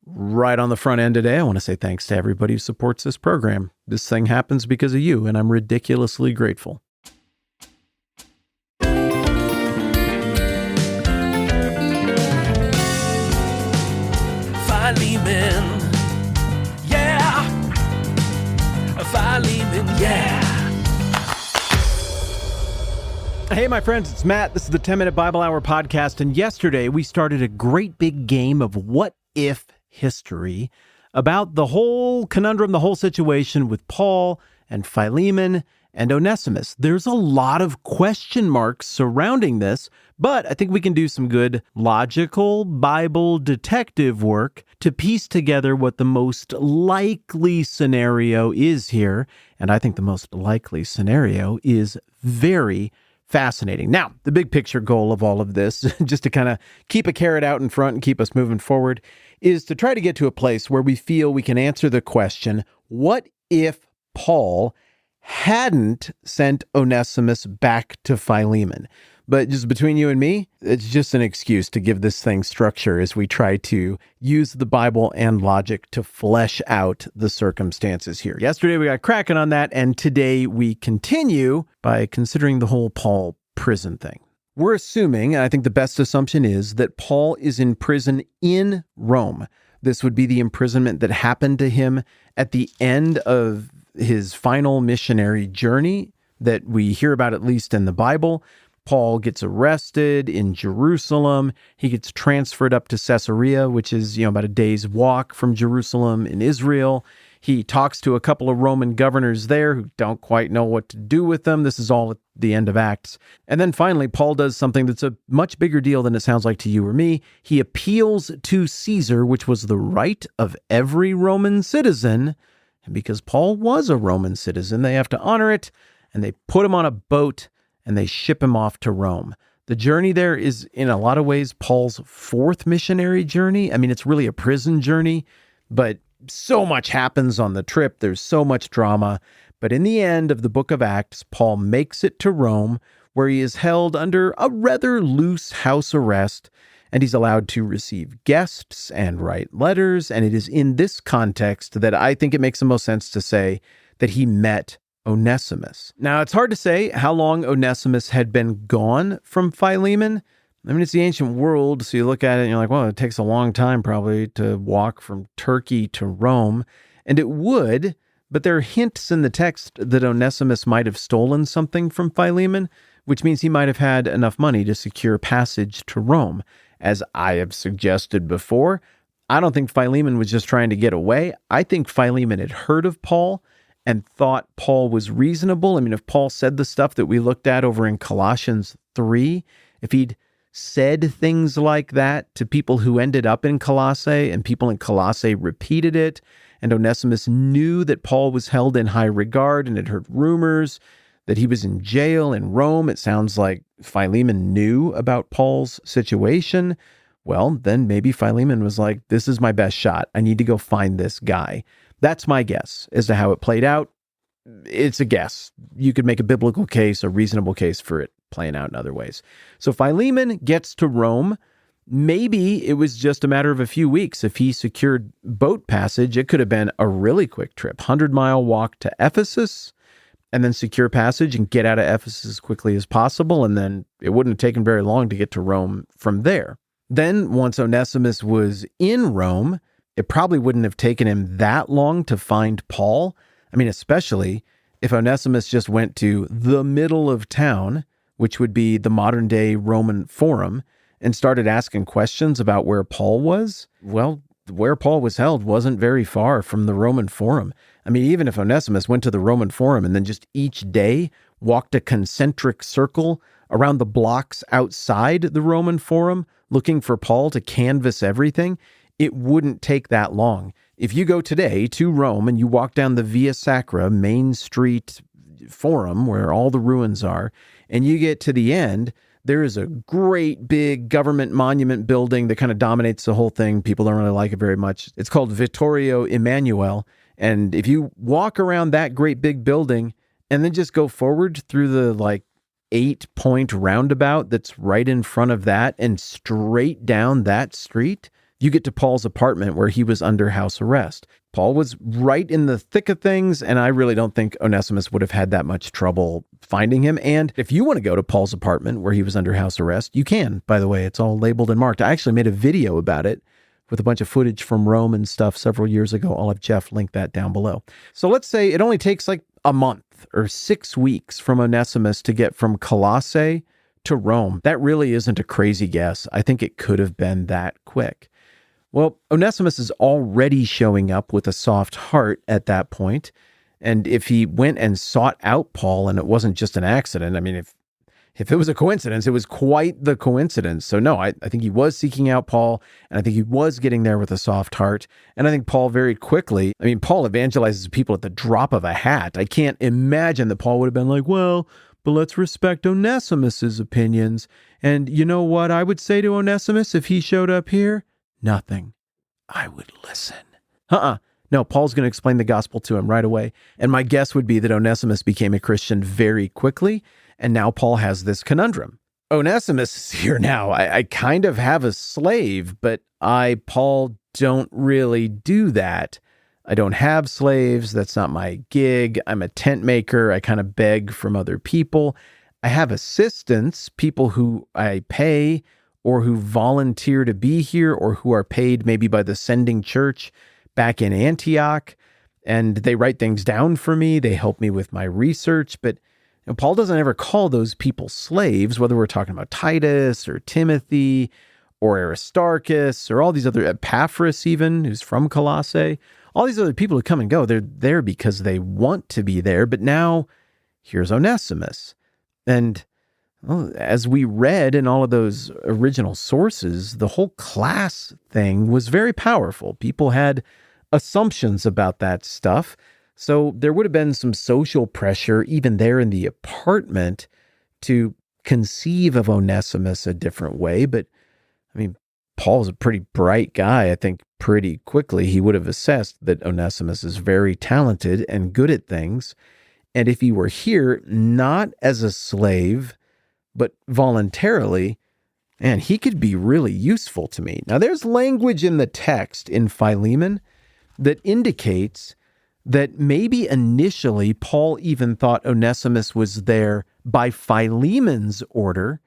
Right on the front end today, I want to say thanks to everybody who supports this program. This thing happens because of you, and I'm ridiculously grateful. Philemon, yeah. Philemon, yeah. Hey, my friends, it's Matt. This is the 10-Minute Bible Hour podcast, and yesterday we started a great big game of what if history about the whole conundrum, the whole situation with Paul and Philemon and Onesimus. There's a lot of question marks surrounding this, but I think we can do some good logical Bible detective work to piece together what the most likely scenario is here. And I think the most likely scenario is very fascinating. Now, the big picture goal of all of this, just to kind of keep a carrot out in front and keep us moving forward, is to try to get to a place where we feel we can answer the question, what if Paul hadn't sent Onesimus back to Philemon? But just between you and me, it's just an excuse to give this thing structure as we try to use the Bible and logic to flesh out the circumstances here. Yesterday we got cracking on that, and today we continue by considering the whole Paul prison thing. We're assuming, and I think the best assumption is, that Paul is in prison in Rome. This would be the imprisonment that happened to him at the end of his final missionary journey that we hear about, at least in the Bible. Paul gets arrested in Jerusalem. He gets transferred up to Caesarea, which is, about a day's walk from Jerusalem in Israel. He talks to a couple of Roman governors there who don't quite know what to do with them. This is all at the end of Acts. And then finally, Paul does something that's a much bigger deal than it sounds like to you or me. He appeals to Caesar, which was the right of every Roman citizen. And because Paul was a Roman citizen, they have to honor it, and they put him on a boat and they ship him off to Rome. The journey there is, in a lot of ways, Paul's fourth missionary journey. I mean, it's really a prison journey, but so much happens on the trip. There's so much drama. But in the end of the book of Acts, Paul makes it to Rome, where he is held under a rather loose house arrest, and he's allowed to receive guests and write letters. And it is in this context that I think it makes the most sense to say that he met Onesimus. Now, it's hard to say how long Onesimus had been gone from Philemon. I mean, it's the ancient world, so you look at it and you're like, well, it takes a long time probably to walk from Turkey to Rome. And it would, but there are hints in the text that Onesimus might have stolen something from Philemon, which means he might have had enough money to secure passage to Rome. As I have suggested before, I don't think Philemon was just trying to get away. I think Philemon had heard of Paul and thought Paul was reasonable. I mean, if Paul said the stuff that we looked at over in Colossians 3, if he'd said things like that to people who ended up in Colossae, and people in Colossae repeated it, and Onesimus knew that Paul was held in high regard and had heard rumors that he was in jail in Rome, it sounds like Philemon knew about Paul's situation. Well, then maybe Philemon was like, this is my best shot. I need to go find this guy. That's my guess as to how it played out. It's a guess. You could make a biblical case, a reasonable case for it playing out in other ways. So Philemon gets to Rome. Maybe it was just a matter of a few weeks. If he secured boat passage, it could have been a really quick trip, 100-mile walk to Ephesus, and then secure passage and get out of Ephesus as quickly as possible. And then it wouldn't have taken very long to get to Rome from there. Then once Onesimus was in Rome, it probably wouldn't have taken him that long to find Paul. I mean, especially if Onesimus just went to the middle of town, which would be the modern day Roman Forum, and started asking questions about where Paul was. Well, where Paul was held wasn't very far from the Roman Forum. I mean, even if Onesimus went to the Roman Forum and then just each day walked a concentric circle around the blocks outside the Roman Forum, looking for Paul to canvass everything, it wouldn't take that long. If you go today to Rome and you walk down the Via Sacra, Main Street Forum, where all the ruins are, and you get to the end, there is a great big government monument building that kind of dominates the whole thing. People don't really like it very much. It's called Vittorio Emanuele. And if you walk around that great big building and then just go forward through the 8-point roundabout that's right in front of that and straight down that street, You get to Paul's apartment where he was under house arrest. Paul was right in the thick of things, and I really don't think Onesimus would have had that much trouble finding him. And if you want to go to Paul's apartment where he was under house arrest, you can, by the way. It's all labeled and marked. I actually made a video about it with a bunch of footage from Rome and stuff several years ago. I'll have Jeff link that down below. So let's say it only takes like a month or 6 weeks from Onesimus to get from Colossae to Rome. That really isn't a crazy guess. I think it could have been that quick. Well, Onesimus is already showing up with a soft heart at that point. And if he went and sought out Paul and it wasn't just an accident, I mean, if it was a coincidence, it was quite the coincidence. So no, I think he was seeking out Paul, and I think he was getting there with a soft heart. And I think Paul very quickly, Paul evangelizes people at the drop of a hat. I can't imagine that Paul would have been like, well, but let's respect Onesimus's opinions. And you know what I would say to Onesimus if he showed up here? Nothing. I would listen. No, Paul's going to explain the gospel to him right away. And my guess would be that Onesimus became a Christian very quickly. And now Paul has this conundrum. Onesimus is here now. I kind of have a slave, but Paul, don't really do that. I don't have slaves. That's not my gig. I'm a tent maker. I kind of beg from other people. I have assistants, people who I pay or who volunteer to be here or who are paid maybe by the sending church back in Antioch. And they write things down for me. They help me with my research. But Paul doesn't ever call those people slaves, whether we're talking about Titus or Timothy or Aristarchus or all these other, Epaphras even, who's from Colossae. All these other people who come and go, they're there because they want to be there. But now here's Onesimus. And as we read in all of those original sources, the whole class thing was very powerful. People had assumptions about that stuff. So there would have been some social pressure even there in the apartment to conceive of Onesimus a different way. But Paul's a pretty bright guy. I think pretty quickly he would have assessed that Onesimus is very talented and good at things. And if he were here, not as a slave, but voluntarily, man, he could be really useful to me. Now, there's language in the text in Philemon that indicates that maybe initially Paul even thought Onesimus was there by Philemon's order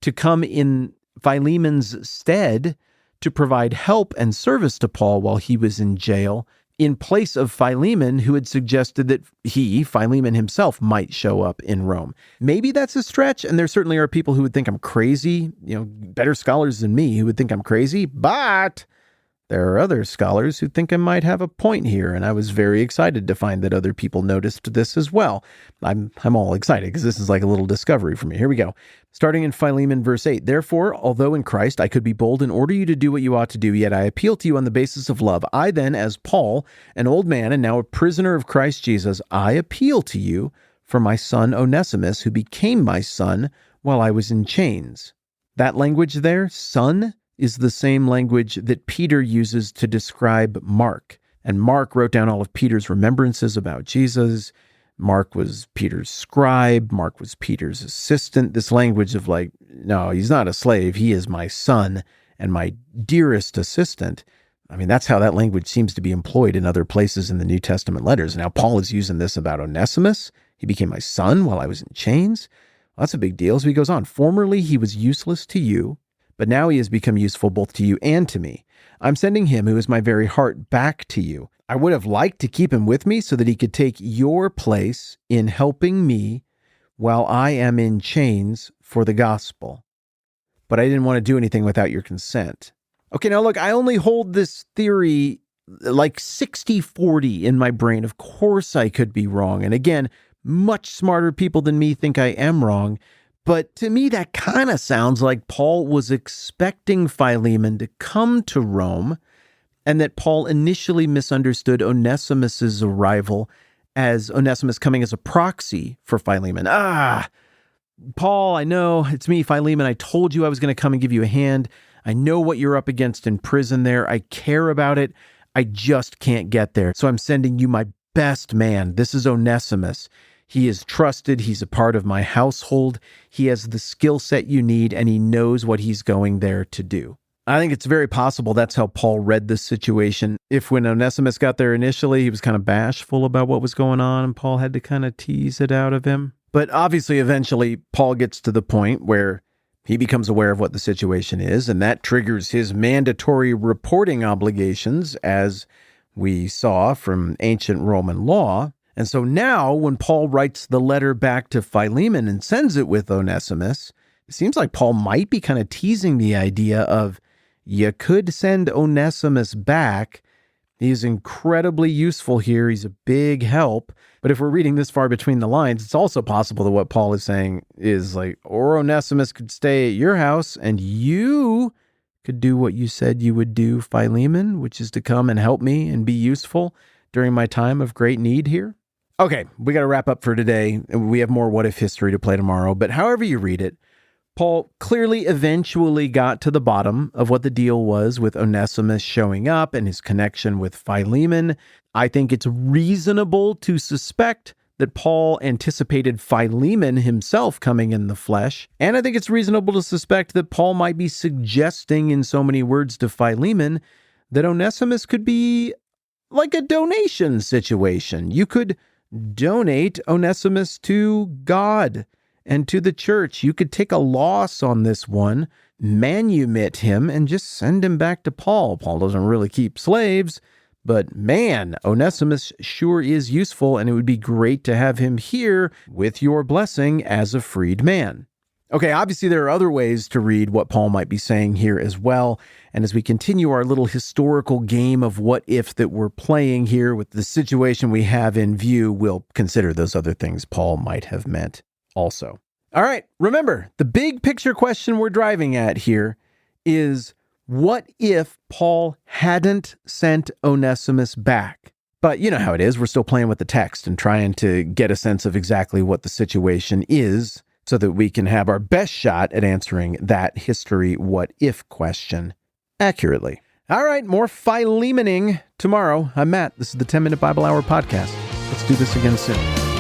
to come in Philemon's stead to provide help and service to Paul while he was in jail, in place of Philemon, who had suggested that Philemon himself, might show up in Rome. Maybe that's a stretch, and there certainly are people who would think I'm crazy, better scholars than me who would think I'm crazy, but there are other scholars who think I might have a point here, and I was very excited to find that other people noticed this as well. I'm all excited because this is like a little discovery for me. Here we go. Starting in Philemon verse 8, "Therefore, although in Christ I could be bold and order you to do what you ought to do, yet I appeal to you on the basis of love. I then, as Paul, an old man and now a prisoner of Christ Jesus, I appeal to you for my son Onesimus, who became my son while I was in chains." That language there, son, is the same language that Peter uses to describe Mark. And Mark wrote down all of Peter's remembrances about Jesus. Mark was Peter's scribe. Mark was Peter's assistant. This language of like, no, he's not a slave. He is my son and my dearest assistant. That's how that language seems to be employed in other places in the New Testament letters. Now, Paul is using this about Onesimus. He became my son while I was in chains. Well, that's a big deal. So he goes on, "Formerly he was useless to you, but now he has become useful both to you and to me. I'm sending him, who is my very heart, back to you. I would have liked to keep him with me so that he could take your place in helping me while I am in chains for the gospel. But I didn't want to do anything without your consent." Okay, now look, I only hold this theory like 60-40 in my brain. Of course I could be wrong. And again, much smarter people than me think I am wrong. But to me, that kind of sounds like Paul was expecting Philemon to come to Rome, and that Paul initially misunderstood Onesimus's arrival as Onesimus coming as a proxy for Philemon. Paul, I know, it's me, Philemon. I told you I was going to come and give you a hand. I know what you're up against in prison there. I care about it. I just can't get there. So I'm sending you my best man. This is Onesimus. He is trusted. He's a part of my household. He has the skill set you need, and he knows what he's going there to do. I think it's very possible that's how Paul read this situation. If when Onesimus got there initially, he was kind of bashful about what was going on, and Paul had to kind of tease it out of him. But obviously, eventually, Paul gets to the point where he becomes aware of what the situation is, and that triggers his mandatory reporting obligations, as we saw from ancient Roman law. And so now, when Paul writes the letter back to Philemon and sends it with Onesimus, it seems like Paul might be kind of teasing the idea of, you could send Onesimus back. He's incredibly useful here. He's a big help. But if we're reading this far between the lines, it's also possible that what Paul is saying is like, or Onesimus could stay at your house and you could do what you said you would do, Philemon, which is to come and help me and be useful during my time of great need here. Okay, we got to wrap up for today. We have more What If history to play tomorrow. But however you read it, Paul clearly eventually got to the bottom of what the deal was with Onesimus showing up and his connection with Philemon. I think it's reasonable to suspect that Paul anticipated Philemon himself coming in the flesh. And I think it's reasonable to suspect that Paul might be suggesting in so many words to Philemon that Onesimus could be like a donation situation. You could donate Onesimus to God and to the church. You could take a loss on this one, manumit him, and just send him back to Paul. Paul doesn't really keep slaves, but man, Onesimus sure is useful, and it would be great to have him here with your blessing as a freed man. Okay, obviously there are other ways to read what Paul might be saying here as well. And as we continue our little historical game of what if that we're playing here with the situation we have in view, we'll consider those other things Paul might have meant also. All right, remember, the big picture question we're driving at here is, what if Paul hadn't sent Onesimus back? But you know how it is. We're still playing with the text and trying to get a sense of exactly what the situation is so that we can have our best shot at answering that history what if question accurately. All right, more Philemoning tomorrow. I'm Matt. This is the 10-Minute Bible Hour podcast. Let's do this again soon.